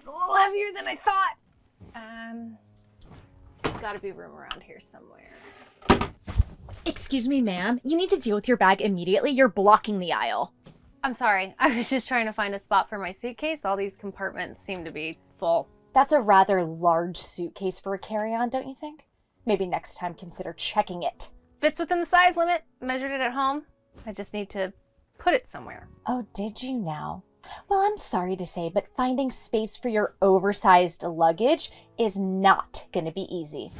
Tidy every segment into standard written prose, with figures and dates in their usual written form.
That's a little heavier than I thought. There's gotta be room around here somewhere. Excuse me, ma'am. You need to deal with your bag immediately. You're blocking the aisle. I'm sorry. I was just trying to find a spot for my suitcase. All these compartments seem to be full. That's a rather large suitcase for a carry-on, don't you think? Maybe next time consider checking it. Fits within the size limit. Measured it at home. I just need to put it somewhere. Oh, did you now? Well, I'm sorry to say, but finding space for your oversized luggage is not going to be easy.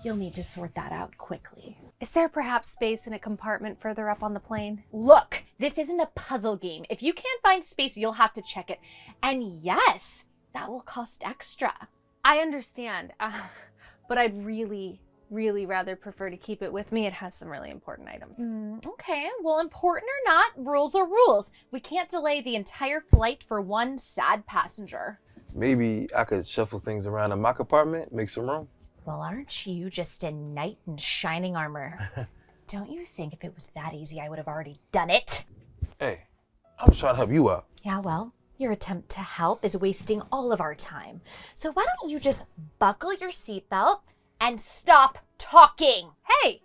You'll need to sort that out quickly. Is there perhaps space in a compartment further up on the plane? Look, this isn't a puzzle game. If you can't find space, you'll have to check it. And yes, that will cost extra. I understand, but I'd really rather prefer to keep it with me. It has some really important items. Okay, well, important or not, rules are rules. We can't delay the entire flight for one sad passenger. Maybe I could shuffle things around in my compartment, make some room. Well, aren't you just a knight in shining armor? Don't you think if it was that easy, I would have already done it? Hey, I was trying to help you out. Yeah, well, your attempt to help is wasting all of our time. So why don't you just buckle your seatbelt and stop talking? Hey,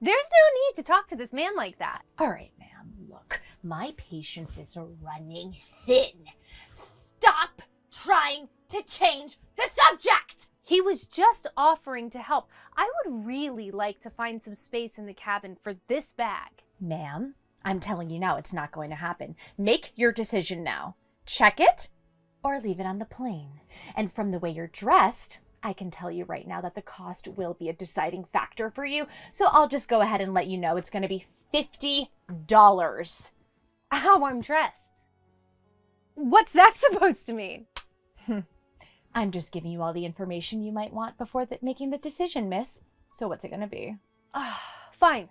there's no need to talk to this man like that. All right, ma'am, look, my patience is running thin. Stop trying to change the subject! He was just offering to help. I would really like to find some space in the cabin for this bag. Ma'am, I'm telling you now, it's not going to happen. Make your decision now. Check it or leave it on the plane. And from the way you're dressed, I can tell you right now that the cost will be a deciding factor for you. So I'll just go ahead and let you know it's going to be $50. How I'm dressed. What's that supposed to mean? I'm just giving you all the information you might want before making the decision, miss. So what's it going to be? Fine.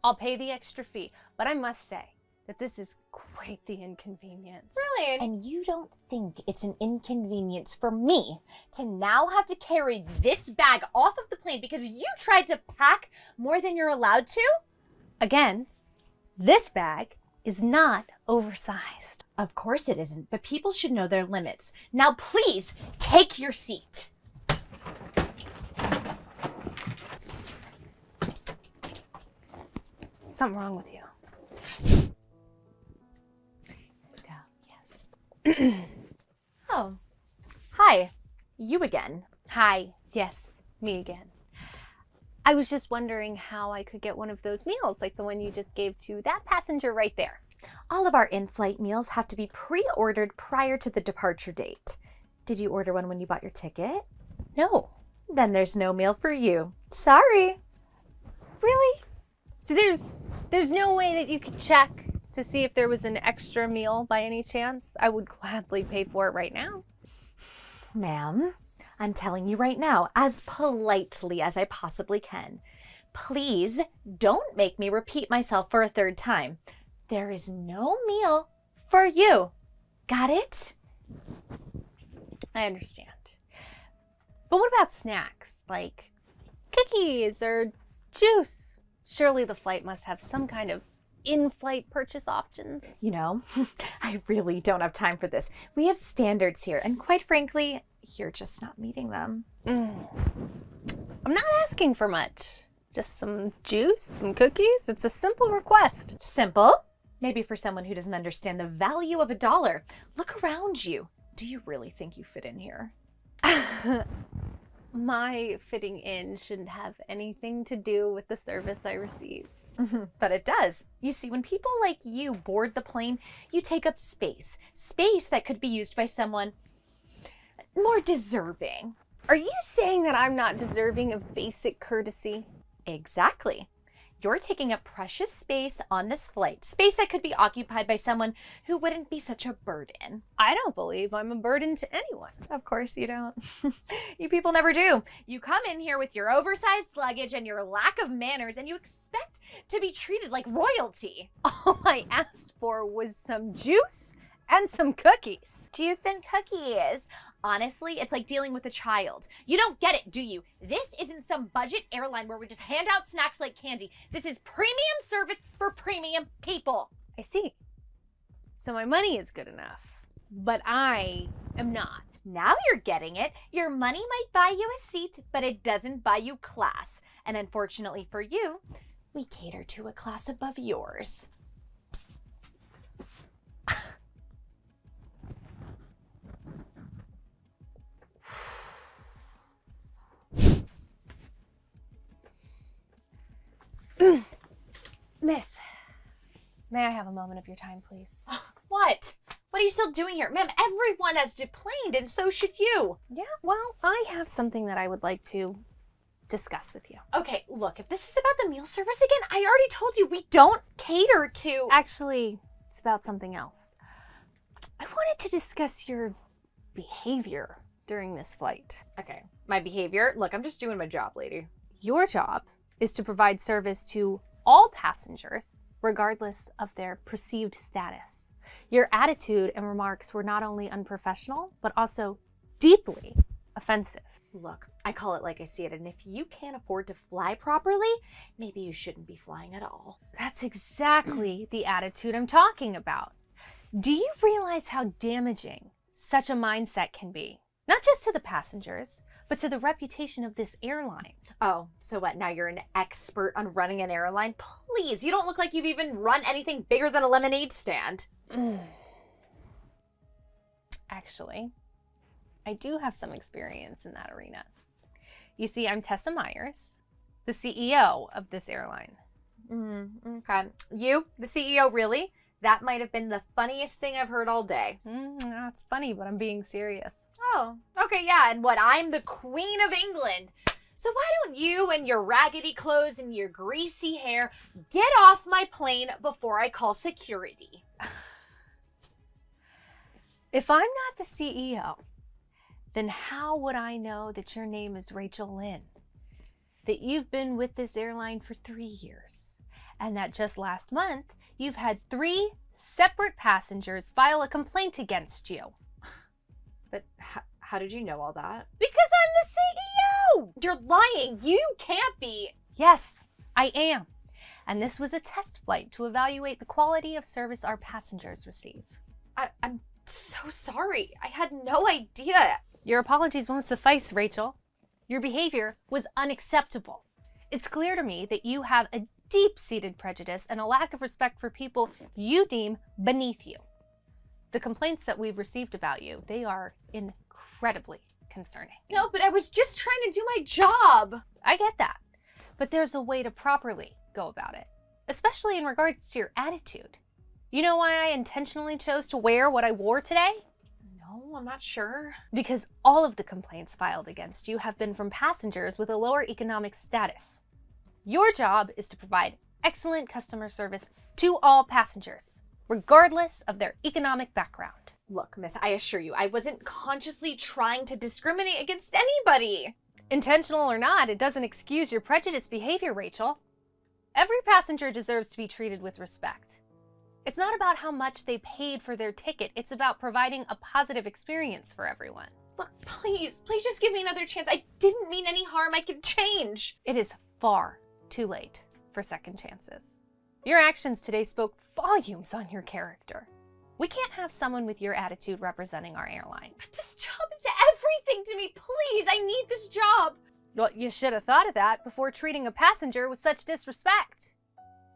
I'll pay the extra fee, but I must say that this is quite the inconvenience. Really? And you don't think it's an inconvenience for me to now have to carry this bag off of the plane because you tried to pack more than you're allowed to? Again, this bag is not oversized. Of course it isn't, but people should know their limits. Now please, take your seat. Something wrong with you. Yes. Oh, hi. You again. Hi. Yes, me again. I was just wondering how I could get one of those meals, like the one you just gave to that passenger right there. All of our in-flight meals have to be pre-ordered prior to the departure date. Did you order one when you bought your ticket? No. Then there's no meal for you. Sorry. Really? So there's no way that you could check to see if there was an extra meal by any chance? I would gladly pay for it right now. Ma'am, I'm telling you right now, as politely as I possibly can, please don't make me repeat myself for a third time. There is no meal for you. Got it? I understand. But what about snacks, like cookies or juice? Surely the flight must have some kind of in-flight purchase options. You know, I really don't have time for this. We have standards here, and quite frankly, you're just not meeting them. I'm not asking for much. Just some juice, some cookies. It's a simple request. Simple? Maybe for someone who doesn't understand the value of $1. Look around you. Do you really think you fit in here? My fitting in shouldn't have anything to do with the service I receive. But it does. You see, when people like you board the plane, you take up space. Space that could be used by someone more deserving. Are you saying that I'm not deserving of basic courtesy? Exactly. You're taking up precious space on this flight, space that could be occupied by someone who wouldn't be such a burden. I don't believe I'm a burden to anyone. Of course you don't. You people never do. You come in here with your oversized luggage and your lack of manners, and you expect to be treated like royalty. All I asked for was some juice and some cookies. Juice and cookies. Honestly, it's like dealing with a child. You don't get it, do you? This isn't some budget airline where we just hand out snacks like candy. This is premium service for premium people. I see. So my money is good enough, but I am not. Now you're getting it. Your money might buy you a seat, but it doesn't buy you class. And unfortunately for you, we cater to a class above yours. Miss, may I have a moment of your time, please? What? What are you still doing here? Ma'am, everyone has deplaned, and so should you. Yeah, well, I have something that I would like to discuss with you. Okay, look, if this is about the meal service again, I already told you we don't cater to... Actually, it's about something else. I wanted to discuss your behavior during this flight. Okay, my behavior? Look, I'm just doing my job, lady. Your job is to provide service to all passengers, regardless of their perceived status. Your attitude and remarks were not only unprofessional, but also deeply offensive. Look, I call it like I see it, and if you can't afford to fly properly, maybe you shouldn't be flying at all. That's exactly the attitude I'm talking about. Do you realize how damaging such a mindset can be? Not just to the passengers, but to the reputation of this airline. Oh, so what, now you're an expert on running an airline? Please, you don't look like you've even run anything bigger than a lemonade stand. Actually, I do have some experience in that arena. You see, I'm Tessa Myers, the CEO of this airline. Okay. You, the CEO, really? That might have been the funniest thing I've heard all day. That's funny, but I'm being serious. Oh, okay, yeah, and what, I'm the Queen of England. So why don't you and your raggedy clothes and your greasy hair get off my plane before I call security? If I'm not the CEO, then how would I know that your name is Rachel Lynn? That you've been with this airline for 3 years, and that just last month, you've had 3 separate passengers file a complaint against you. But how did you know all that? Because I'm the CEO! You're lying. You can't be. Yes, I am. And this was a test flight to evaluate the quality of service our passengers receive. I'm so sorry. I had no idea. Your apologies won't suffice, Rachel. Your behavior was unacceptable. It's clear to me that you have a deep-seated prejudice and a lack of respect for people you deem beneath you. The complaints that we've received about you, they are incredibly concerning. No, but I was just trying to do my job. I get that. But there's a way to properly go about it, especially in regards to your attitude. You know why I intentionally chose to wear what I wore today? No, I'm not sure. Because all of the complaints filed against you have been from passengers with a lower economic status. Your job is to provide excellent customer service to all passengers, regardless of their economic background. Look, miss, I assure you, I wasn't consciously trying to discriminate against anybody. Intentional or not, it doesn't excuse your prejudiced behavior, Rachel. Every passenger deserves to be treated with respect. It's not about how much they paid for their ticket. It's about providing a positive experience for everyone. Look, please just give me another chance. I didn't mean any harm. I can change. It is far too late for second chances. Your actions today spoke volumes on your character. We can't have someone with your attitude representing our airline. But this job is everything to me. Please, I need this job. Well, you should have thought of that before treating a passenger with such disrespect.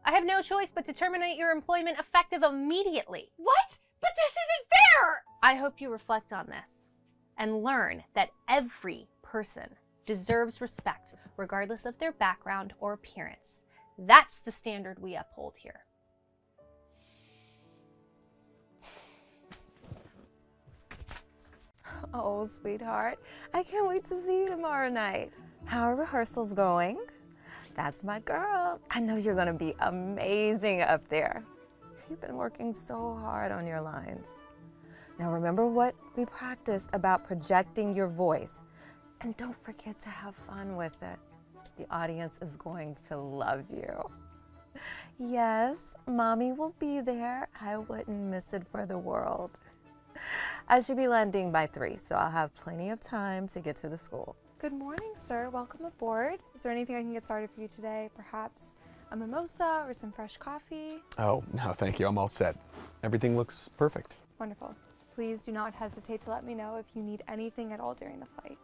I have no choice but to terminate your employment effective immediately. What? But this isn't fair! I hope you reflect on this and learn that every person deserves respect, regardless of their background or appearance. That's the standard we uphold here. Oh, sweetheart, I can't wait to see you tomorrow night. How are rehearsals going? That's my girl. I know you're gonna be amazing up there. You've been working so hard on your lines. Now remember what we practiced about projecting your voice. And don't forget to have fun with it. The audience is going to love you. Yes, mommy will be there. I wouldn't miss it for the world. I should be landing by 3, so I'll have plenty of time to get to the school. Good morning, sir. Welcome aboard. Is there anything I can get started for you today? Perhaps a mimosa or some fresh coffee? Oh, no, thank you. I'm all set. Everything looks perfect. Wonderful. Please do not hesitate to let me know if you need anything at all during the flight.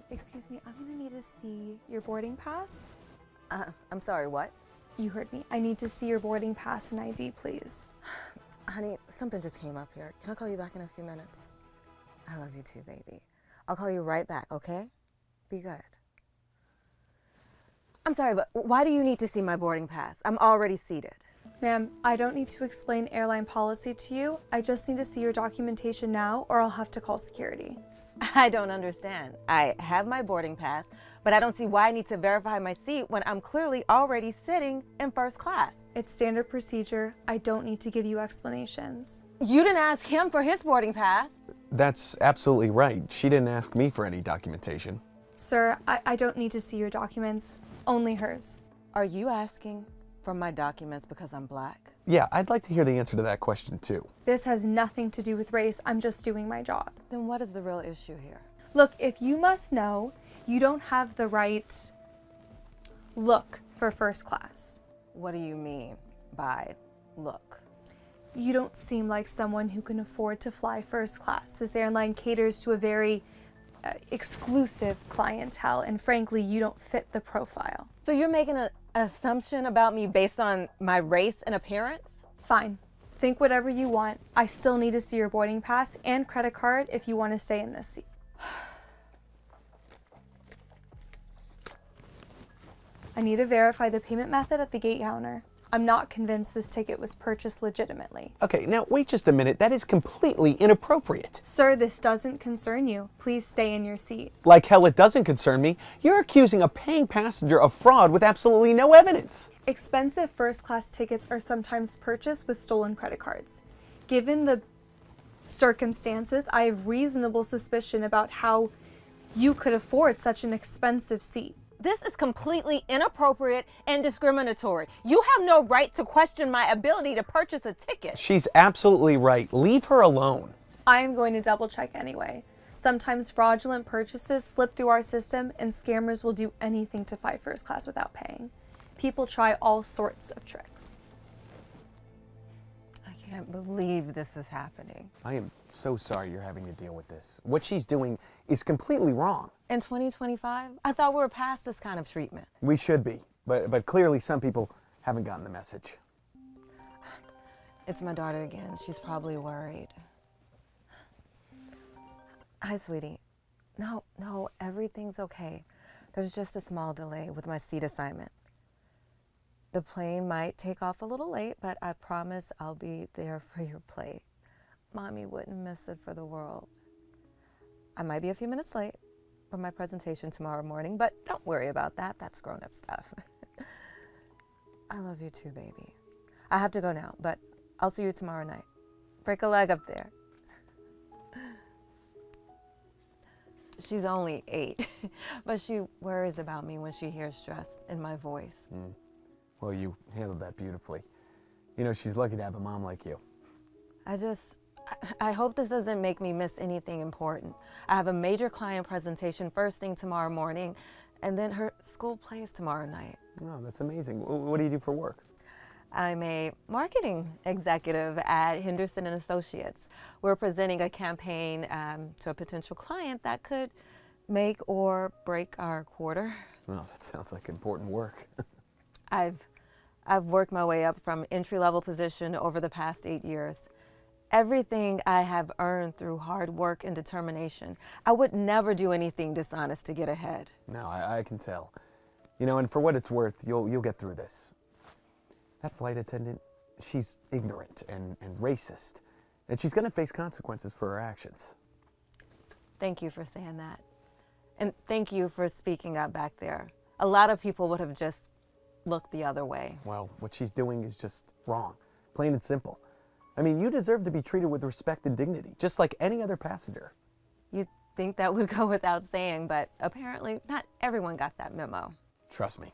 Excuse me, I'm gonna need to see your boarding pass. I'm sorry, what? You heard me. I need to see your boarding pass and ID, please. Honey, something just came up here. Can I call you back in a few minutes? I love you too, baby. I'll call you right back, okay? Be good. I'm sorry, but why do you need to see my boarding pass? I'm already seated. Ma'am, I don't need to explain airline policy to you. I just need to see your documentation now, or I'll have to call security. I don't understand. I have my boarding pass, but I don't see why I need to verify my seat when I'm clearly already sitting in first class. It's standard procedure. I don't need to give you explanations. You didn't ask him for his boarding pass. That's absolutely right. She didn't ask me for any documentation. Sir, I don't need to see your documents, only hers. Are you asking for my documents because I'm black? Yeah, I'd like to hear the answer to that question too. This has nothing to do with race. I'm just doing my job. Then what is the real issue here? Look, if you must know, you don't have the right look for first class. What do you mean by look? You don't seem like someone who can afford to fly first class. This airline caters to a very exclusive clientele, and frankly, you don't fit the profile. So you're making an assumption about me based on my race and appearance? Fine. Think whatever you want. I still need to see your boarding pass and credit card if you want to stay in this seat. I need to verify the payment method at the gate counter. I'm not convinced this ticket was purchased legitimately. Okay, now wait just a minute. That is completely inappropriate. Sir, this doesn't concern you. Please stay in your seat. Like hell it doesn't concern me. You're accusing a paying passenger of fraud with absolutely no evidence. Expensive first-class tickets are sometimes purchased with stolen credit cards. Given the circumstances, I have reasonable suspicion about how you could afford such an expensive seat. This is completely inappropriate and discriminatory. You have no right to question my ability to purchase a ticket. She's absolutely right. Leave her alone. I am going to double check anyway. Sometimes fraudulent purchases slip through our system and scammers will do anything to fly first class without paying. People try all sorts of tricks. I can't believe this is happening. I am so sorry you're having to deal with this. What she's doing is completely wrong. In 2025, I thought we were past this kind of treatment. We should be, but clearly some people haven't gotten the message. It's my daughter again. She's probably worried. Hi, sweetie. No, everything's okay. There's just a small delay with my seat assignment. The plane might take off a little late, but I promise I'll be there for your plate. Mommy wouldn't miss it for the world. I might be a few minutes late for my presentation tomorrow morning, but don't worry about that. That's grown-up stuff. I love you too, baby. I have to go now, but I'll see you tomorrow night. Break a leg up there. She's only 8, but she worries about me when she hears stress in my voice. Well, you handled that beautifully. You know, she's lucky to have a mom like you. I hope this doesn't make me miss anything important. I have a major client presentation first thing tomorrow morning, and then her school plays tomorrow night. Oh, that's amazing. What do you do for work? I'm a marketing executive at Henderson & Associates. We're presenting a campaign to a potential client that could make or break our quarter. Oh, that sounds like important work. I've worked my way up from entry-level position over the past 8 years. Everything I have earned through hard work and determination. I would never do anything dishonest to get ahead. No, I can tell. You know, and for what it's worth, you'll get through this. That flight attendant, she's ignorant and racist, and she's going to face consequences for her actions. Thank you for saying that. And thank you for speaking up back there. A lot of people would have just looked the other way. Well, what she's doing is just wrong, plain and simple. I mean, you deserve to be treated with respect and dignity, just like any other passenger. You'd think that would go without saying, but apparently not everyone got that memo. Trust me,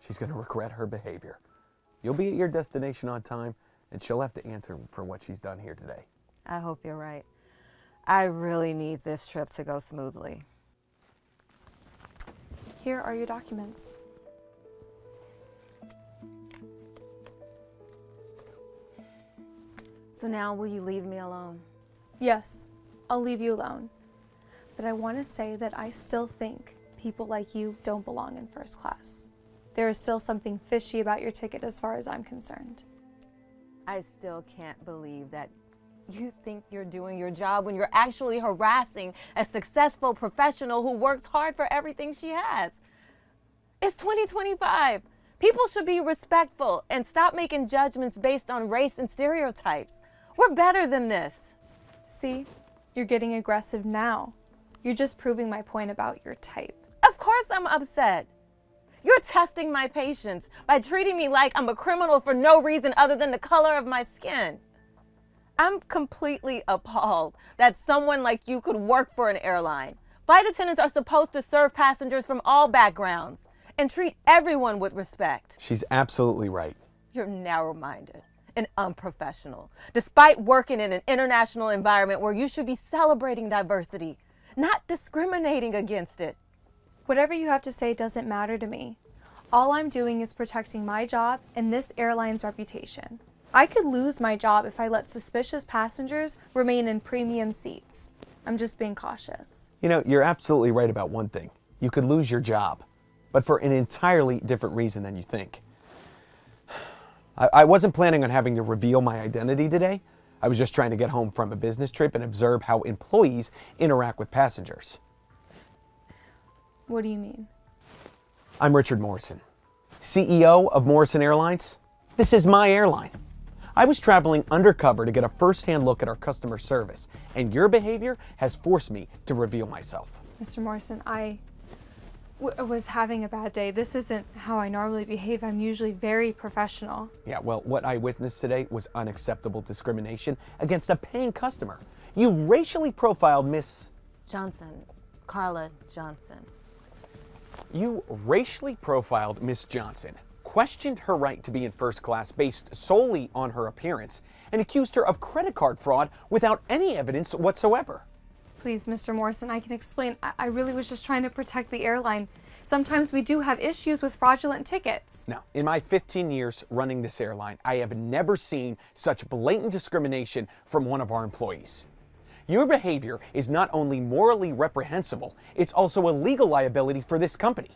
she's going to regret her behavior. You'll be at your destination on time, and she'll have to answer for what she's done here today. I hope you're right. I really need this trip to go smoothly. Here are your documents. So now will you leave me alone? Yes, I'll leave you alone. But I want to say that I still think people like you don't belong in first class. There is still something fishy about your ticket as far as I'm concerned. I still can't believe that you think you're doing your job when you're actually harassing a successful professional who works hard for everything she has. It's 2025. People should be respectful and stop making judgments based on race and stereotypes. We're better than this. See, you're getting aggressive now. You're just proving my point about your type. Of course I'm upset. You're testing my patience by treating me like I'm a criminal for no reason other than the color of my skin. I'm completely appalled that someone like you could work for an airline. Flight attendants are supposed to serve passengers from all backgrounds and treat everyone with respect. She's absolutely right. You're narrow-minded and unprofessional, despite working in an international environment where you should be celebrating diversity, not discriminating against it. Whatever you have to say doesn't matter to me. All I'm doing is protecting my job and this airline's reputation. I could lose my job if I let suspicious passengers remain in premium seats. I'm just being cautious. You know, you're absolutely right about one thing. You could lose your job, but for an entirely different reason than you think. I wasn't planning on having to reveal my identity today. I was just trying to get home from a business trip and observe how employees interact with passengers. What do you mean? I'm Richard Morrison, CEO of Morrison Airlines. This is my airline. I was traveling undercover to get a first-hand look at our customer service, and your behavior has forced me to reveal myself. Mr. Morrison, I was having a bad day. This isn't how I normally behave. I'm usually very professional. Yeah, well, what I witnessed today was unacceptable discrimination against a paying customer. You racially profiled Miss Johnson, Carla Johnson. You racially profiled Miss Johnson, questioned her right to be in first class based solely on her appearance, and accused her of credit card fraud without any evidence whatsoever. Please, Mr. Morrison, I can explain. I really was just trying to protect the airline. Sometimes we do have issues with fraudulent tickets. Now, in my 15 years running this airline, I have never seen such blatant discrimination from one of our employees. Your behavior is not only morally reprehensible, it's also a legal liability for this company.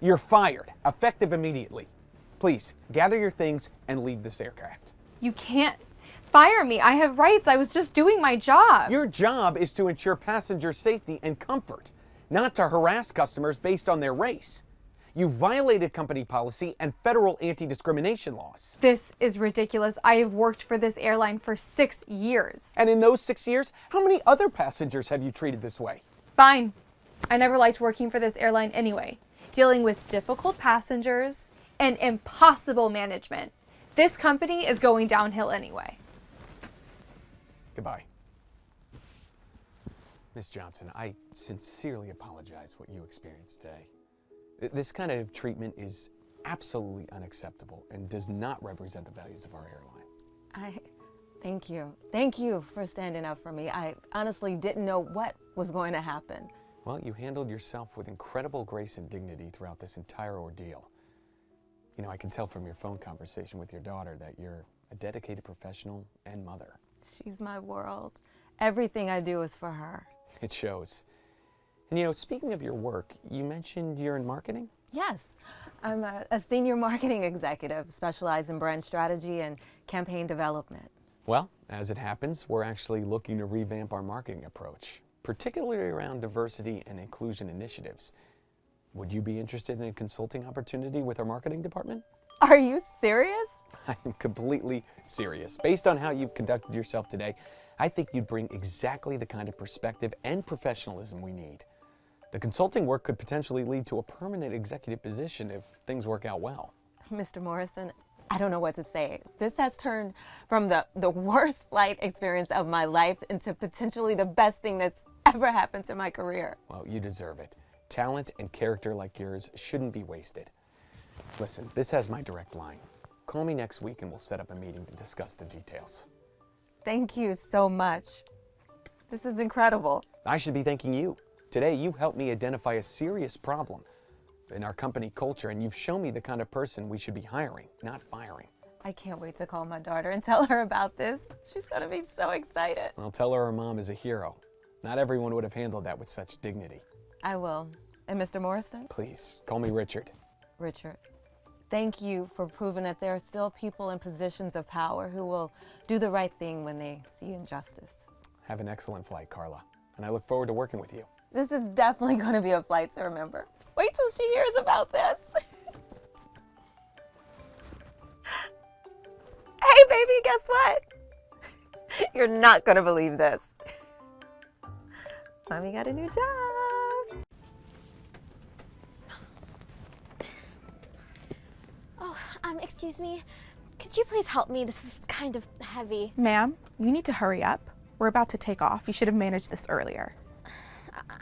You're fired, effective immediately. Please, gather your things and leave this aircraft. You can't fire me. I have rights. I was just doing my job. Your job is to ensure passenger safety and comfort, not to harass customers based on their race. You violated company policy and federal anti-discrimination laws. This is ridiculous. I have worked for this airline for 6 years. And in those 6 years, how many other passengers have you treated this way? Fine. I never liked working for this airline anyway. Dealing with difficult passengers and impossible management. This company is going downhill anyway. Goodbye. Miss Johnson, I sincerely apologize what you experienced today. This kind of treatment is absolutely unacceptable and does not represent the values of our airline. Thank you. Thank you for standing up for me. I honestly didn't know what was going to happen. Well, you handled yourself with incredible grace and dignity throughout this entire ordeal. You know, I can tell from your phone conversation with your daughter that you're a dedicated professional and mother. She's my world. Everything I do is for her. It shows. And you know, speaking of your work, you mentioned you're in marketing? Yes, I'm a senior marketing executive specialized in brand strategy and campaign development. Well, as it happens, we're actually looking to revamp our marketing approach, particularly around diversity and inclusion initiatives. Would you be interested in a consulting opportunity with our marketing department? Are you serious? I'm completely serious. Based on how you've conducted yourself today, I think you'd bring exactly the kind of perspective and professionalism we need. The consulting work could potentially lead to a permanent executive position if things work out well. Mr. Morrison, I don't know what to say. This has turned from the worst flight experience of my life into potentially the best thing that's ever happened to my career. Well, you deserve it. Talent and character like yours shouldn't be wasted. Listen, this has my direct line. Call me next week and we'll set up a meeting to discuss the details. Thank you so much. This is incredible. I should be thanking you. Today, you helped me identify a serious problem in our company culture, and you've shown me the kind of person we should be hiring, not firing. I can't wait to call my daughter and tell her about this. She's gonna be so excited. I'll tell her mom is a hero. Not everyone would have handled that with such dignity. I will. And Mr. Morrison? Please, call me Richard. Richard, thank you for proving that there are still people in positions of power who will do the right thing when they see injustice. Have an excellent flight, Carla, and I look forward to working with you. This is definitely going to be a flight to remember. Wait till she hears about this. Hey, baby, guess what? You're not going to believe this. Mommy got a new job. Oh, excuse me. Could you please help me? This is kind of heavy. Ma'am, you need to hurry up. We're about to take off. You should have managed this earlier.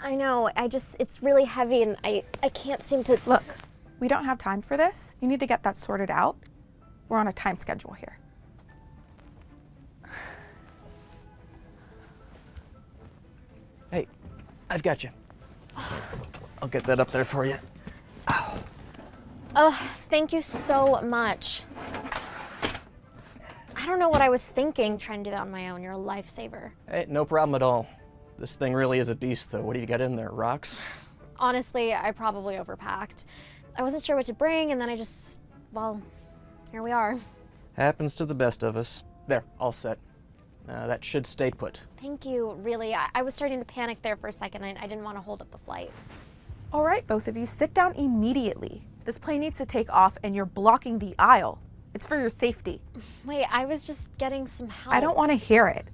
I know, it's really heavy and I can't seem to... Look, we don't have time for this. You need to get that sorted out. We're on a time schedule here. Hey, I've got you. I'll get that up there for you. Oh, thank you so much. I don't know what I was thinking trying to do that on my own. You're a lifesaver. Hey, no problem at all. This thing really is a beast, though. What do you got in there, rocks? Honestly, I probably overpacked. I wasn't sure what to bring, and then well, here we are. Happens to the best of us. There, all set. That should stay put. Thank you, really. I was starting to panic there for a second. I didn't want to hold up the flight. All right, both of you, sit down immediately. This plane needs to take off and you're blocking the aisle. It's for your safety. Wait, I was just getting some help. I don't want to hear it.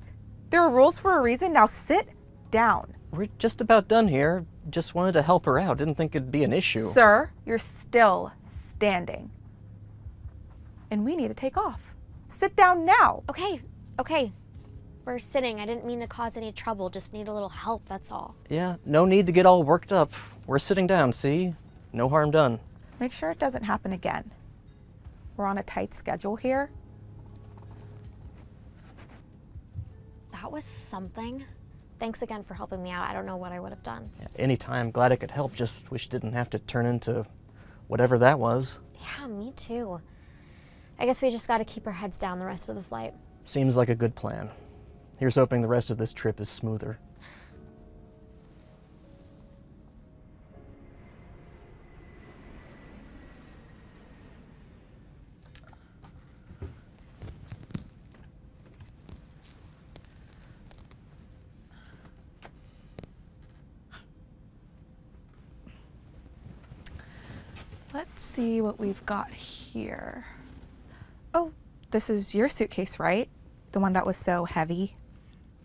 There are rules for a reason. Now sit down. We're just about done here. Just wanted to help her out. Didn't think it'd be an issue. Sir, you're still standing. And we need to take off. Sit down now. Okay. We're sitting. I didn't mean to cause any trouble. Just need a little help, that's all. Yeah, no need to get all worked up. We're sitting down, see? No harm done. Make sure it doesn't happen again. We're on a tight schedule here. That was something. Thanks again for helping me out. I don't know what I would have done. Yeah, anytime, glad I could help. Just wish it didn't have to turn into whatever that was. Yeah, me too. I guess we just got to keep our heads down the rest of the flight. Seems like a good plan. Here's hoping the rest of this trip is smoother. Let's see what we've got here. Oh, this is your suitcase, right? The one that was so heavy.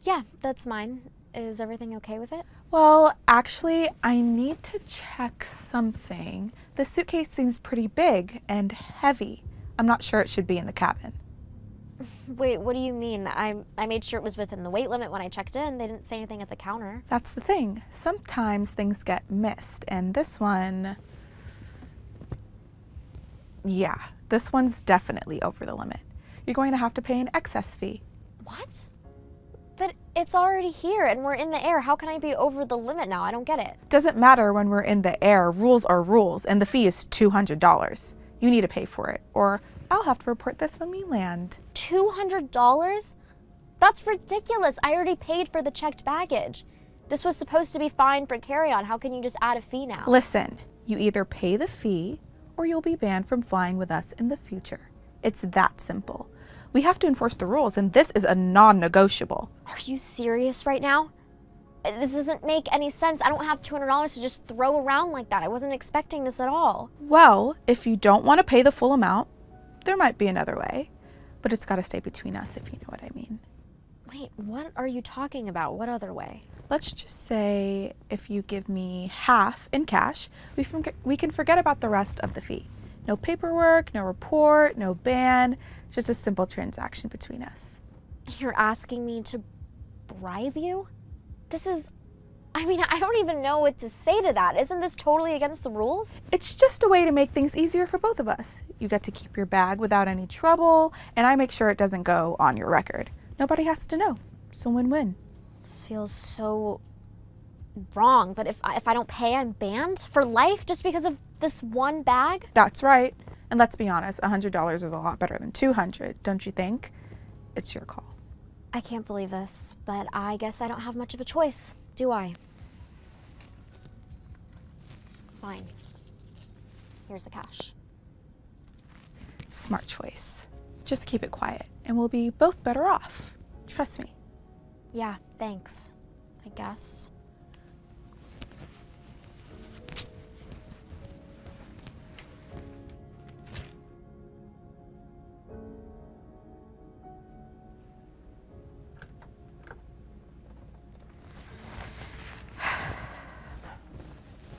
Yeah, that's mine. Is everything okay with it? Well, actually, I need to check something. The suitcase seems pretty big and heavy. I'm not sure it should be in the cabin. Wait, what do you mean? I made sure it was within the weight limit when I checked in. They didn't say anything at the counter. That's the thing. Sometimes things get missed, and this one... Yeah, this one's definitely over the limit. You're going to have to pay an excess fee. What? But it's already here and we're in the air. How can I be over the limit now? I don't get it. Doesn't matter when we're in the air. Rules are rules, and the fee is $200. You need to pay for it, or I'll have to report this when we land. $200? That's ridiculous. I already paid for the checked baggage. This was supposed to be fine for carry-on. How can you just add a fee now? Listen, you either pay the fee or you'll be banned from flying with us in the future. It's that simple. We have to enforce the rules, and this is a non-negotiable. Are you serious right now? This doesn't make any sense. I don't have $200 to just throw around like that. I wasn't expecting this at all. Well, if you don't want to pay the full amount, there might be another way, but it's got to stay between us, if you know what I mean. Wait, what are you talking about? What other way? Let's just say if you give me half in cash, we can forget about the rest of the fee. No paperwork, no report, no ban, just a simple transaction between us. You're asking me to bribe you? I don't even know what to say to that. Isn't this totally against the rules? It's just a way to make things easier for both of us. You get to keep your bag without any trouble, and I make sure it doesn't go on your record. Nobody has to know. So win-win. This feels so wrong, but if I don't pay, I'm banned for life just because of this one bag? That's right. And let's be honest, $100 is a lot better than $200, don't you think? It's your call. I can't believe this, but I guess I don't have much of a choice, do I? Fine. Here's the cash. Smart choice. Just keep it quiet, and we'll be both better off. Trust me. Yeah, thanks, I guess.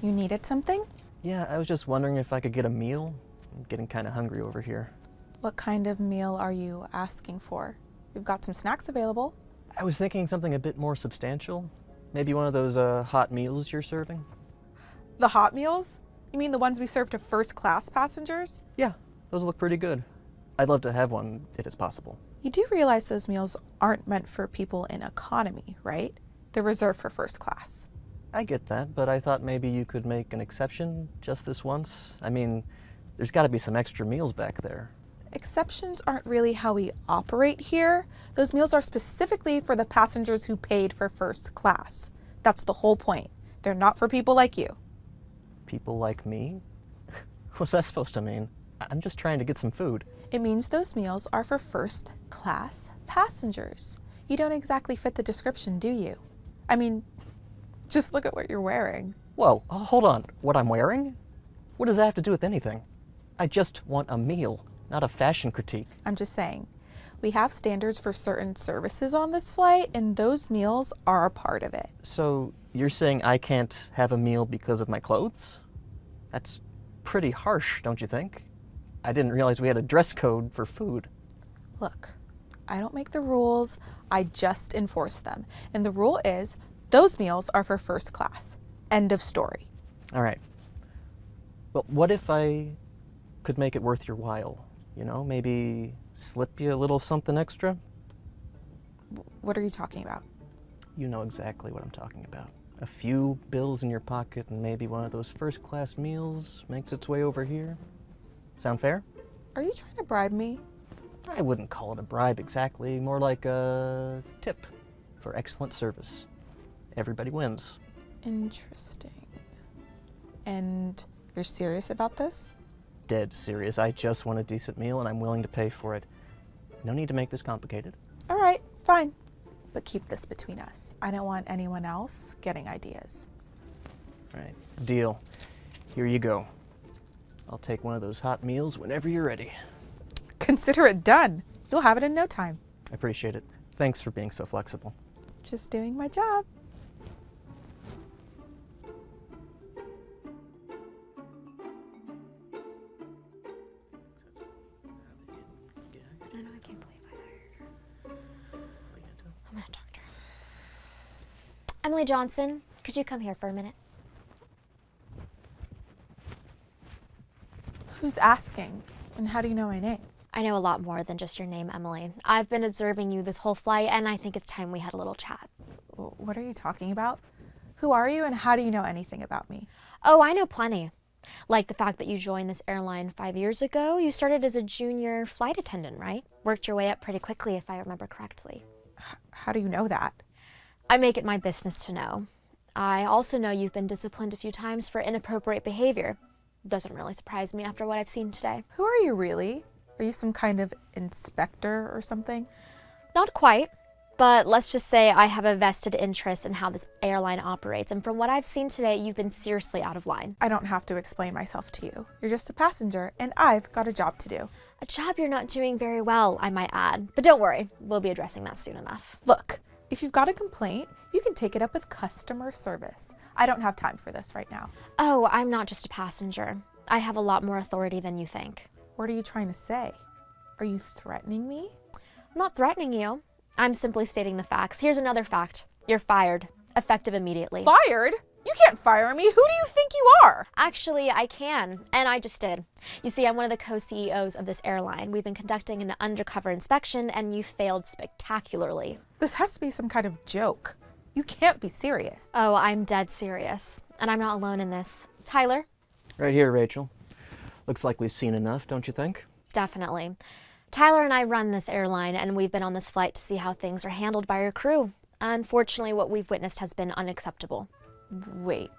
You needed something? Yeah, I was just wondering if I could get a meal. I'm getting kind of hungry over here. What kind of meal are you asking for? We've got some snacks available. I was thinking something a bit more substantial. Maybe one of those hot meals you're serving? The hot meals? You mean the ones we serve to first-class passengers? Yeah, those look pretty good. I'd love to have one if it's possible. You do realize those meals aren't meant for people in economy, right? They're reserved for first class. I get that, but I thought maybe you could make an exception just this once. I mean, there's got to be some extra meals back there. Exceptions aren't really how we operate here. Those meals are specifically for the passengers who paid for first class. That's the whole point. They're not for people like you. People like me? What's that supposed to mean? I'm just trying to get some food. It means those meals are for first class passengers. You don't exactly fit the description, do you? I mean, just look at what you're wearing. Whoa, hold on. What I'm wearing? What does that have to do with anything? I just want a meal, not a fashion critique. I'm just saying, we have standards for certain services on this flight, and those meals are a part of it. So you're saying I can't have a meal because of my clothes? That's pretty harsh, don't you think? I didn't realize we had a dress code for food. Look, I don't make the rules, I just enforce them. And the rule is, those meals are for first class. End of story. All right. Well, what if I could make it worth your while? You know, maybe slip you a little something extra? What are you talking about? You know exactly what I'm talking about. A few bills in your pocket and maybe one of those first class meals makes its way over here. Sound fair? Are you trying to bribe me? I wouldn't call it a bribe exactly, more like a tip for excellent service. Everybody wins. Interesting. And you're serious about this? Dead serious. I just want a decent meal and I'm willing to pay for it. No need to make this complicated. All right, fine. But keep this between us. I don't want anyone else getting ideas. All right, deal. Here you go. I'll take one of those hot meals whenever you're ready. Consider it done. You'll have it in no time. I appreciate it. Thanks for being so flexible. Just doing my job. I know, I can't believe I hired her. I'm gonna talk to her. Emily Johnson, could you come here for a minute? Who's asking? And how do you know my name? I know a lot more than just your name, Emily. I've been observing you this whole flight, and I think it's time we had a little chat. What are you talking about? Who are you and how do you know anything about me? Oh, I know plenty. Like the fact that you joined this airline 5 years ago. You started as a junior flight attendant, right? Worked your way up pretty quickly, if I remember correctly. How do you know that? I make it my business to know. I also know you've been disciplined a few times for inappropriate behavior. Doesn't really surprise me after what I've seen today. Who are you really? Are you some kind of inspector or something? Not quite, but let's just say I have a vested interest in how this airline operates, and from what I've seen today, you've been seriously out of line. I don't have to explain myself to you. You're just a passenger, and I've got a job to do. A job you're not doing very well, I might add. But don't worry, we'll be addressing that soon enough. Look, if you've got a complaint, you can take it up with customer service. I don't have time for this right now. Oh, I'm not just a passenger. I have a lot more authority than you think. What are you trying to say? Are you threatening me? I'm not threatening you. I'm simply stating the facts. Here's another fact. You're fired, effective immediately. Fired? You can't fire me. Who do you think you are? Actually, I can, and I just did. You see, I'm one of the co-CEOs of this airline. We've been conducting an undercover inspection, and you failed spectacularly. This has to be some kind of joke. You can't be serious. Oh, I'm dead serious, and I'm not alone in this. Tyler? Right here, Rachel. Looks like we've seen enough, don't you think? Definitely. Tyler and I run this airline, and we've been on this flight to see how things are handled by our crew. Unfortunately, what we've witnessed has been unacceptable. Wait,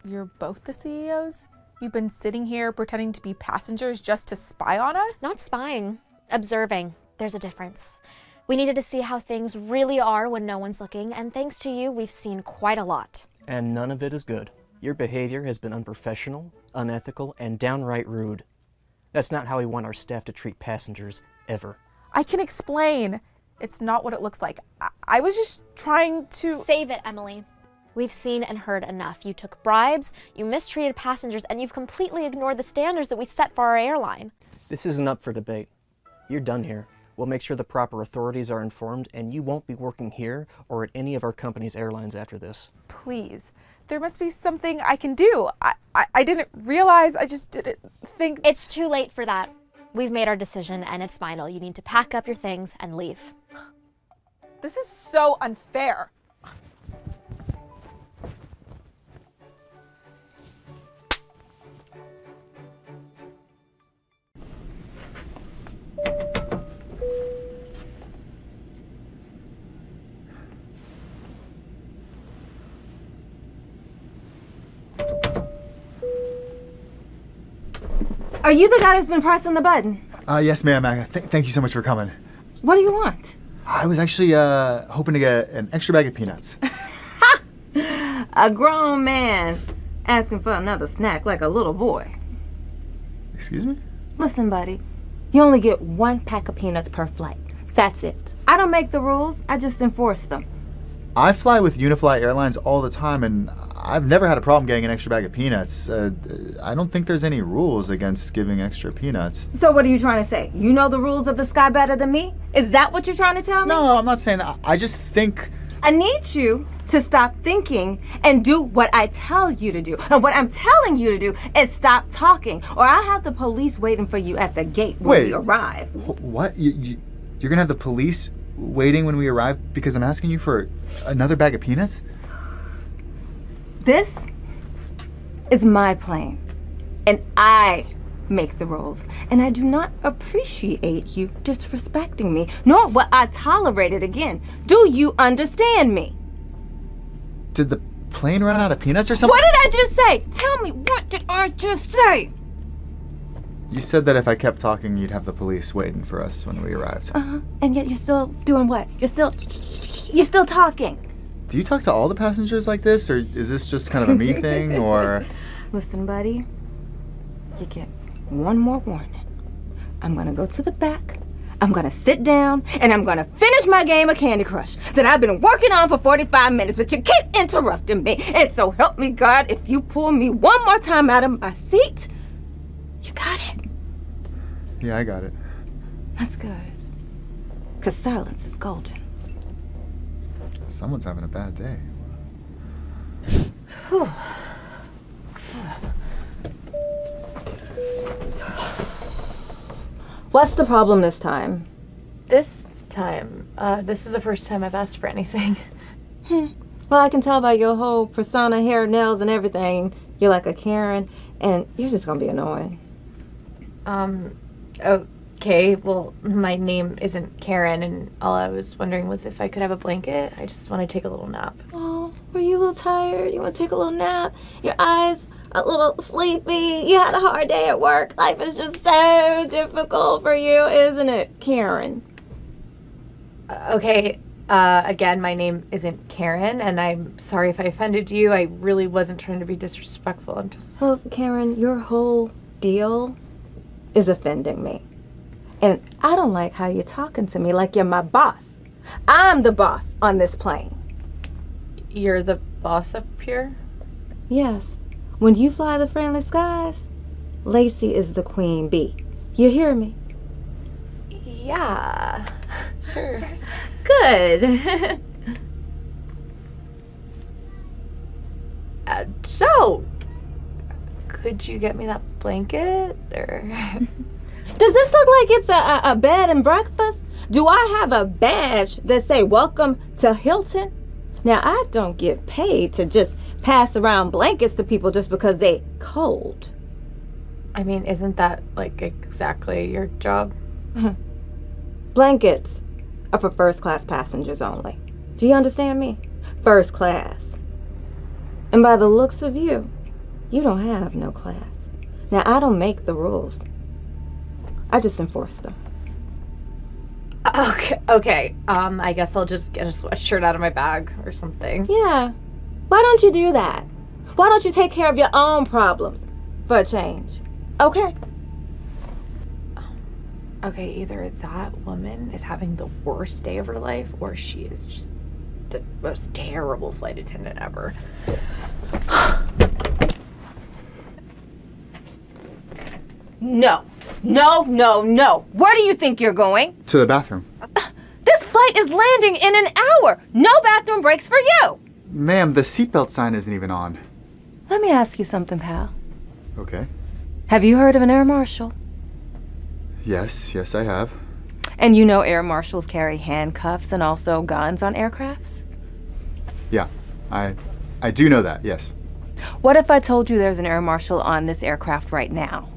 you're both the CEOs? You've been sitting here pretending to be passengers just to spy on us? Not spying, observing. There's a difference. We needed to see how things really are when no one's looking, and thanks to you, we've seen quite a lot. And none of it is good. Your behavior has been unprofessional, unethical, and downright rude. That's not how we want our staff to treat passengers, ever. I can explain. It's not what it looks like. I was just trying to... Save it, Emily. We've seen and heard enough. You took bribes, you mistreated passengers, and you've completely ignored the standards that we set for our airline. This isn't up for debate. You're done here. We'll make sure the proper authorities are informed, and you won't be working here or at any of our company's airlines after this. Please. There must be something I can do. I didn't realize, I just didn't think... It's too late for that. We've made our decision, and it's final. You need to pack up your things and leave. This is so unfair. Are you the guy that's been pressing the button? Yes, ma'am. Thank you so much for coming. What do you want? I was actually hoping to get an extra bag of peanuts. A grown man asking for another snack like a little boy. Excuse me? Listen, buddy, you only get 1 pack of peanuts per flight. That's it. I don't make the rules, I just enforce them. I fly with Unifly Airlines all the time, and I've never had a problem getting an extra bag of peanuts. I don't think there's any rules against giving extra peanuts. So what are you trying to say? You know the rules of the sky better than me? Is that what you're trying to tell me? No, I'm not saying that. I just think... I need you to stop thinking and do what I tell you to do. And what I'm telling you to do is stop talking, or I'll have the police waiting for you at the gate when we arrive. What? You're gonna have the police waiting when we arrive because I'm asking you for another bag of peanuts? This is my plane, and I make the rules, and I do not appreciate you disrespecting me, nor will I tolerate it again. Do you understand me? Did the plane run out of peanuts or something? What did I just say? Tell me, what did I just say? You said that if I kept talking, you'd have the police waiting for us when we arrived. And yet you're still doing what? You're still talking. Do you talk to all the passengers like this, or is this just kind of a me thing, or... Listen, buddy, you get one more warning. I'm gonna go to the back, I'm gonna sit down, and I'm gonna finish my game of Candy Crush that I've been working on for 45 minutes, but you keep interrupting me. And so help me God, if you pull me one more time out of my seat, you got it. Yeah, I got it. That's good. Because silence is golden. Someone's having a bad day. What's the problem this time? This time, this is the first time I've asked for anything. Well, I can tell by your whole persona, hair, nails, and everything. You're like a Karen, and you're just gonna be annoying. Okay, well, my name isn't Karen, and all I was wondering was if I could have a blanket. I just want to take a little nap. Oh, were you a little tired? You want to take a little nap? Your eyes a little sleepy? You had a hard day at work? Life is just so difficult for you, isn't it, Karen? Okay, again, my name isn't Karen, and I'm sorry if I offended you. I really wasn't trying to be disrespectful. I'm just... Well, Karen, your whole deal is offending me. And I don't like how you're talking to me like you're my boss. I'm the boss on this plane. You're the boss up here? Yes. When you fly the friendly skies, Lacey is the queen bee. You hear me? Yeah, sure. Good. So, could you get me that blanket, or... Does this look like it's a bed and breakfast? Do I have a badge that say welcome to Hilton? Now, I don't get paid to just pass around blankets to people just because they cold. I mean, isn't that like exactly your job? Blankets are for first class passengers only. Do you understand me? First class. And by the looks of you, you don't have no class. Now, I don't make the rules. I just enforce them. Okay. I guess I'll just get a sweatshirt out of my bag or something. Yeah. Why don't you do that? Why don't you take care of your own problems for a change? Okay? Okay, either that woman is having the worst day of her life, or she is just the most terrible flight attendant ever. No. Where do you think you're going? To the bathroom. This flight is landing in an hour. No bathroom breaks for you. Ma'am, the seatbelt sign isn't even on. Let me ask you something, pal. Okay. Have you heard of an air marshal? Yes, I have. And you know air marshals carry handcuffs and also guns on aircrafts? Yeah, I do know that, yes. What if I told you there's an air marshal on this aircraft right now?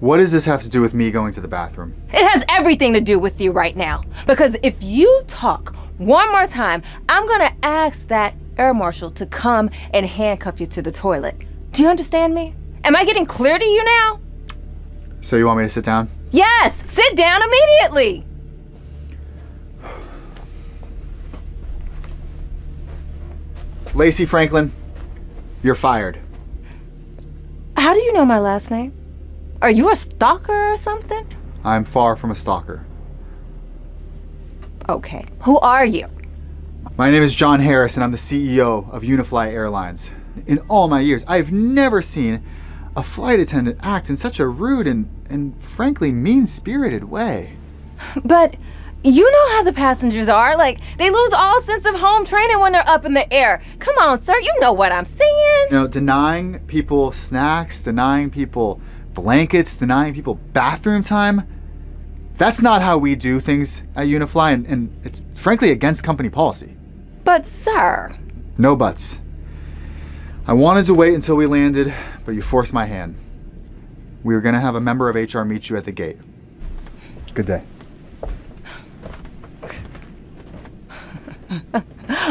What does this have to do with me going to the bathroom? It has everything to do with you right now. Because if you talk one more time, I'm gonna ask that air marshal to come and handcuff you to the toilet. Do you understand me? Am I getting clear to you now? So you want me to sit down? Yes, sit down immediately. Lacey Franklin, you're fired. How do you know my last name? Are you a stalker or something? I'm far from a stalker. Okay, who are you? My name is John Harris, and I'm the CEO of Unifly Airlines. In all my years, I've never seen a flight attendant act in such a rude and frankly mean-spirited way. But you know how the passengers are. Like, they lose all sense of home training when they're up in the air. Come on, sir, you know what I'm saying. You know, denying people snacks, denying people blankets, denying people bathroom time, that's not how we do things at Unifly, and it's frankly against company policy. But, sir. No buts. I wanted to wait until we landed, but you forced my hand. We were going to have a member of HR meet you at the gate. Good day.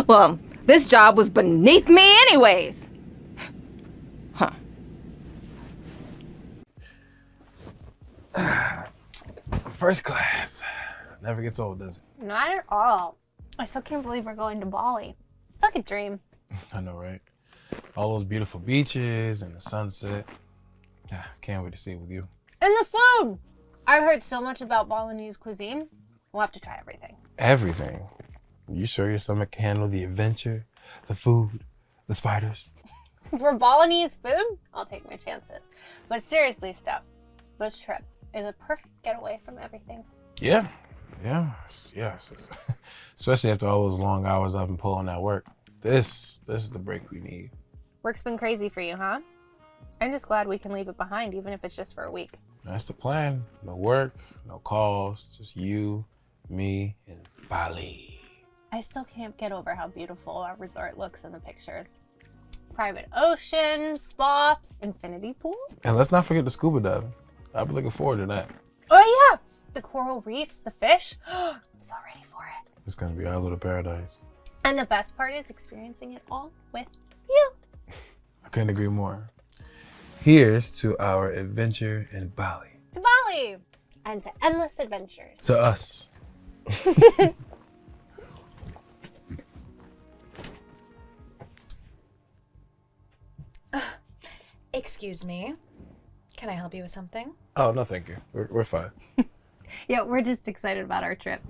Well, this job was beneath me anyways. Huh. First class. Never gets old, does it? Not at all. I still can't believe we're going to Bali. It's like a dream. I know, right? All those beautiful beaches and the sunset. Can't wait to see it with you. And the food! I've heard so much about Balinese cuisine. We'll have to try everything. Everything. You sure your stomach can handle the adventure, the food, the spiders? For Balinese food, I'll take my chances. But seriously, Steph, this trip is a perfect getaway from everything. Yeah. Especially after all those long hours I've been pulling at work. This is the break we need. Work's been crazy for you, huh? I'm just glad we can leave it behind, even if it's just for a week. That's the plan. No work, no calls, just you, me, and Bali. I still can't get over how beautiful our resort looks in the pictures. Private ocean, spa, infinity pool. And let's not forget the scuba diving. I've been looking forward to that. Oh yeah, the coral reefs, the fish. I'm so ready for it. It's gonna be our little paradise. And the best part is experiencing it all with you. I couldn't agree more. Here's to our adventure in Bali. To Bali and to endless adventures. To us. Excuse me. Can I help you with something? Oh, no, thank you. We're fine. Yeah, we're just excited about our trip.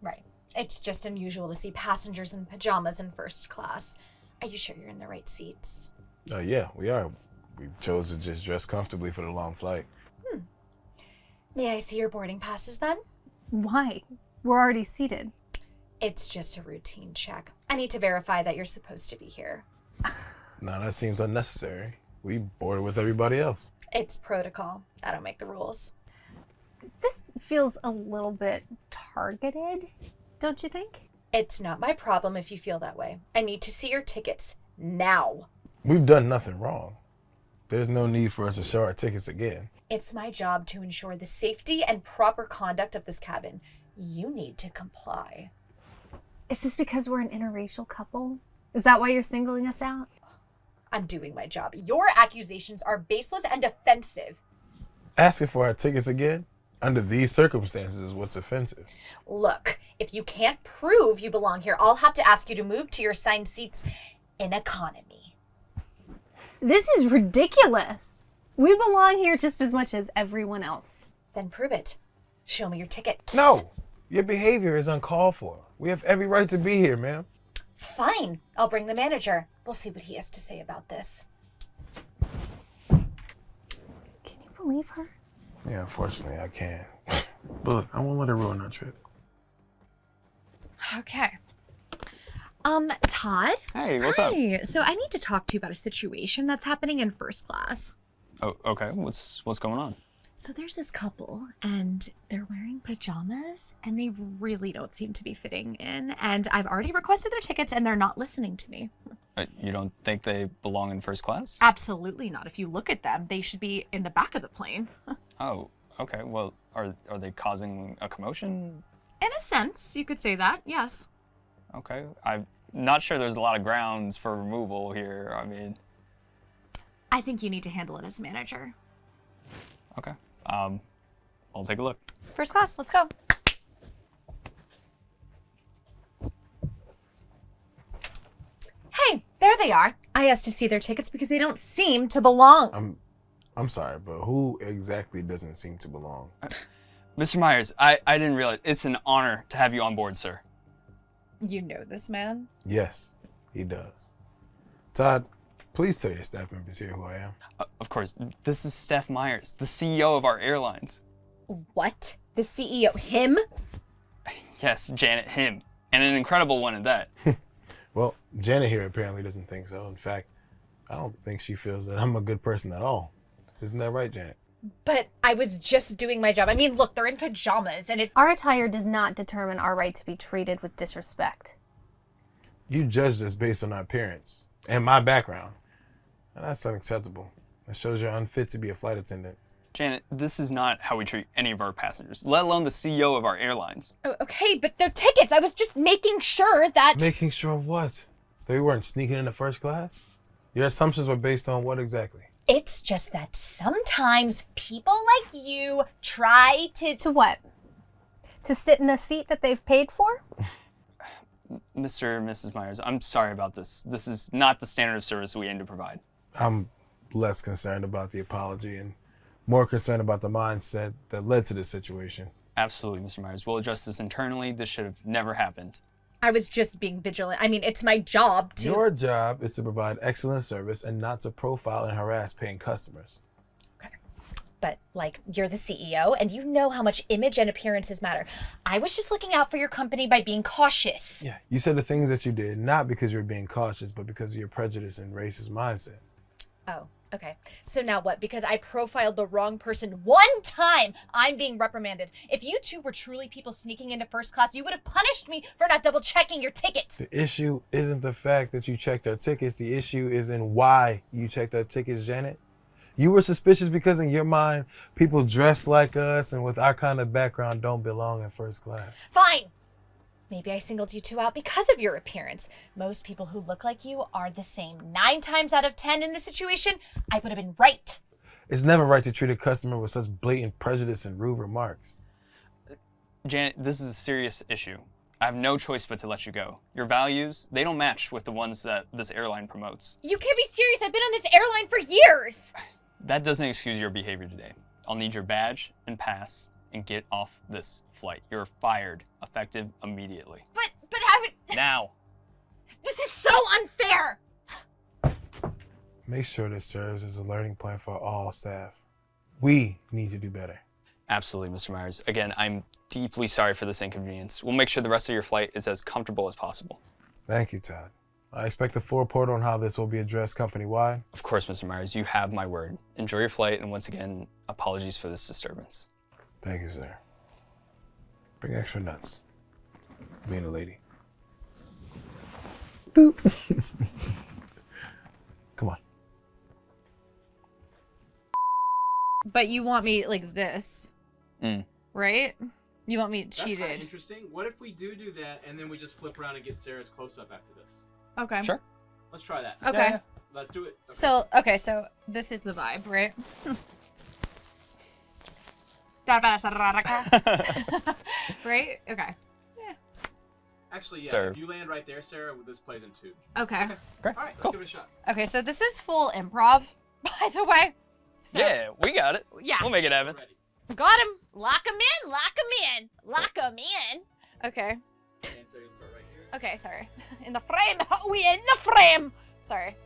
Right. It's just unusual to see passengers in pajamas in first class. Are you sure you're in the right seats? Yeah, we are. We chose to just dress comfortably for the long flight. May I see your boarding passes then? Why? We're already seated. It's just a routine check. I need to verify that you're supposed to be here. No, that seems unnecessary. We boarded with everybody else. It's protocol. I don't make the rules. This feels a little bit targeted, don't you think? It's not my problem if you feel that way. I need to see your tickets now. We've done nothing wrong. There's no need for us to show our tickets again. It's my job to ensure the safety and proper conduct of this cabin. You need to comply. Is this because we're an interracial couple? Is that why you're singling us out? I'm doing my job. Your accusations are baseless and offensive. Asking for our tickets again? Under these circumstances is what's offensive. Look, if you can't prove you belong here, I'll have to ask you to move to your assigned seats in economy. This is ridiculous. We belong here just as much as everyone else. Then prove it. Show me your tickets. No, your behavior is uncalled for. We have every right to be here, ma'am. Fine, I'll bring the manager. We'll see what he has to say about this. Can you believe her? Yeah, unfortunately, I can. But look, I won't let her ruin our trip. Okay. Todd? Hey, what's up? Hi. So I need to talk to you about a situation that's happening in first class. Oh, okay. What's going on? So there's this couple, and they're wearing pajamas, and they really don't seem to be fitting in. And I've already requested their tickets, and they're not listening to me. You don't think they belong in first class? Absolutely not. If you look at them, they should be in the back of the plane. Oh, okay. Well, are they causing a commotion? In a sense, you could say that, yes. Okay. I'm not sure there's a lot of grounds for removal here. I mean... I think you need to handle it as manager. Okay. I'll take a look. First class, let's go. Hey, there they are. I asked to see their tickets because they don't seem to belong. I'm sorry, but who exactly doesn't seem to belong? Mr. Myers, I didn't realize. It's an honor to have you on board, sir. You know this man? Yes, he does. Todd, please tell your staff members here who I am. Of course. This is Steph Myers, the CEO of our airlines. What? The CEO? Him? Yes, Janet, him. And an incredible one at that. Well, Janet here apparently doesn't think so. In fact, I don't think she feels that I'm a good person at all. Isn't that right, Janet? But I was just doing my job. I mean, look, they're in pajamas and Our attire does not determine our right to be treated with disrespect. You judged us based on our appearance and my background. And that's unacceptable. It shows you're unfit to be a flight attendant. Janet, this is not how we treat any of our passengers, let alone the CEO of our airlines. Okay, but they're tickets. I was just making sure that... Making sure of what? That we weren't sneaking into first class? Your assumptions were based on what exactly? It's just that sometimes people like you try to... To what? To sit in a seat that they've paid for? Mr. and Mrs. Myers, I'm sorry about this. This is not the standard of service we aim to provide. I'm less concerned about the apology and more concerned about the mindset that led to this situation. Absolutely, Mr. Myers. We'll address this internally. This should have never happened. I was just being vigilant. I mean, it's my job to... Your job is to provide excellent service and not to profile and harass paying customers. Okay. But, like, you're the CEO, and you know how much image and appearances matter. I was just looking out for your company by being cautious. Yeah, you said the things that you did, not because you were being cautious, but because of your prejudice and racist mindset. Oh, okay. So now what? Because I profiled the wrong person one time, I'm being reprimanded. If you two were truly people sneaking into first class, you would have punished me for not double checking your tickets. The issue isn't the fact that you checked our tickets. The issue is in why you checked our tickets, Janet. You were suspicious because in your mind, people dressed like us and with our kind of background don't belong in first class. Fine. Maybe I singled you two out because of your appearance. Most people who look like you are the same. 9 times out of 10 in this situation, I would have been right. It's never right to treat a customer with such blatant prejudice and rude remarks. Janet, this is a serious issue. I have no choice but to let you go. Your values, they don't match with the ones that this airline promotes. You can't be serious. I've been on this airline for years. That doesn't excuse your behavior today. I'll need your badge and pass and get off this flight. You're fired, effective immediately. But I would... Now. This is so unfair. Make sure this serves as a learning point for all staff. We need to do better. Absolutely, Mr. Myers. Again, I'm deeply sorry for this inconvenience. We'll make sure the rest of your flight is as comfortable as possible. Thank you, Todd. I expect a full report on how this will be addressed company-wide. Of course, Mr. Myers, you have my word. Enjoy your flight, and once again, apologies for this disturbance. Thank you, sir. Bring extra nuts. Being a lady. Boop. Come on. But you want me like this, right? You want me That's kinda cheated. interesting. What if we do that and then we just flip around and get Sarah's close up after this? Okay. Sure. Let's try that. Okay. Let's do it. Okay. So this is the vibe, right? Right? Okay. Actually, yeah. Serve. If you land right there, Sarah, this plays in 2. Okay. Okay. All right, let's give it a shot. Okay, so this is full improv, by the way. So, Yeah, we got it. Yeah. We'll make it happen. Ready. Got him. Lock him in. Lock him in. Lock him in. Okay. And so you'll start right here. Okay, sorry. In the frame. We in the frame. Sorry.